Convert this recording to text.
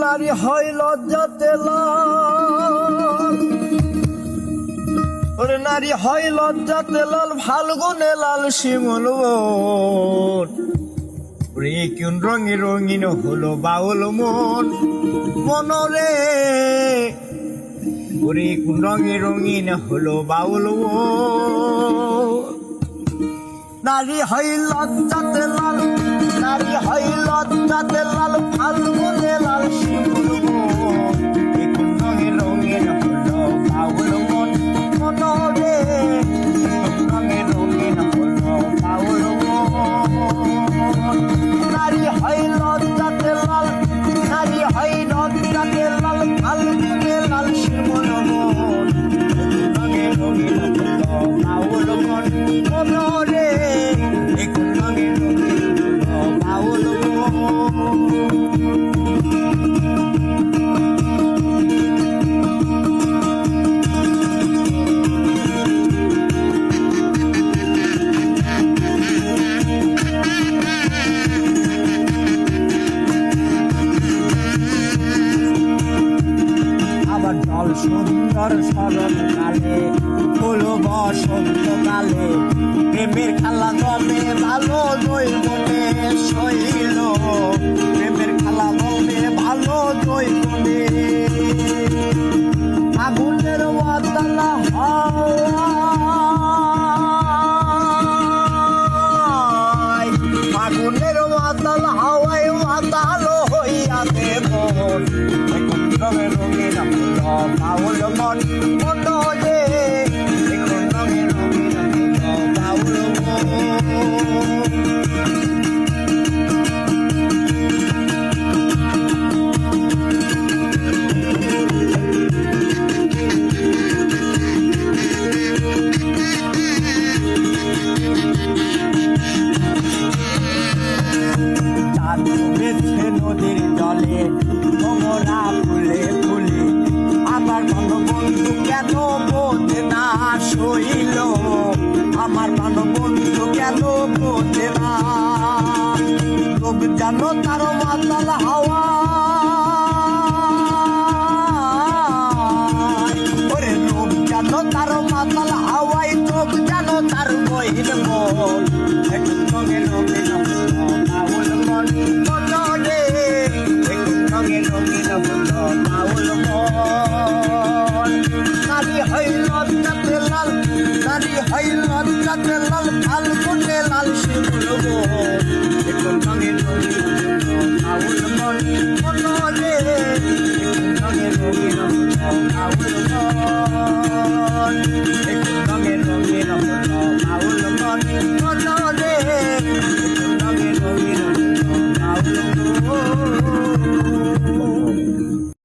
নারী হয় লজ্জাতে লাল, ওরে নারী হয় লজ্জাতে লাল, ফাল্গুনে লাল শিমুল বন। ওরে কোন রঙে রঙিন হলো বাউল মন, মনরে ওরে কোন রঙে রঙিন হলো বাউল মন। নারী হয় লজ্জাতে লাল, নারী হয় লজ্জাতে লাল, ফাল্গুনে লাল শিমুল বন। কোন রঙে রঙিন হলো বাউল মন, মনরে কোন রঙে রঙিন হলো বাউল মন। নারী হয় লজ্জাতে লাল, নারী হয় লজ্জাতে লাল, ফাল্গুনে লাল শিমুল বন। কোন রঙে রঙিন হলো বাউল মন, মনরে কোন রঙে রঙিন হলো বাউল মন। আবার জল সুন্দর শরৎ কালে, ফুল বসন্ত কালে, প্রেমের খেলা জমে ভালো জৈবনে শৈল, প্রেমের খেলা জমে ভালো জৈবনে। আগুনের বাদলা হাওয়ায়, আগুনের বাদল হাওয়ায় বাদল হইয়াছে মন। কোন রঙে রঙিন হলো বাউল মন, মনরে কোন রঙে রঙিন হলো বাউল মন। চাঁদ ডুবেছে নদীর জলে, ভোমরা ফুলে ফুলে, আমার বন্ধু কেন বোঝে না শৈল, আমার বন্ধু কেন বোঝে না। লোক জানো তার মাতাল হাওয়া, ওরে লোক জানো তার মাতাল হাওয়ায়, চোখ জানো তার বহির মন। কোন রঙে রঙিন হলো বাউল মন, মনরে কোন রঙে রঙিন হলো বাউল মন। নারী হয় লজ্জাতে লাল, নারী হয় লজ্জাতে লাল, ফাল্গুনে লাল শিমুল বন। কোন রঙে রঙিন হলো বাউল মন, মনরে কোন রঙে রঙিন হলো বাউল মন। কোন রঙে রঙিন হলো বাউল মন, মনরে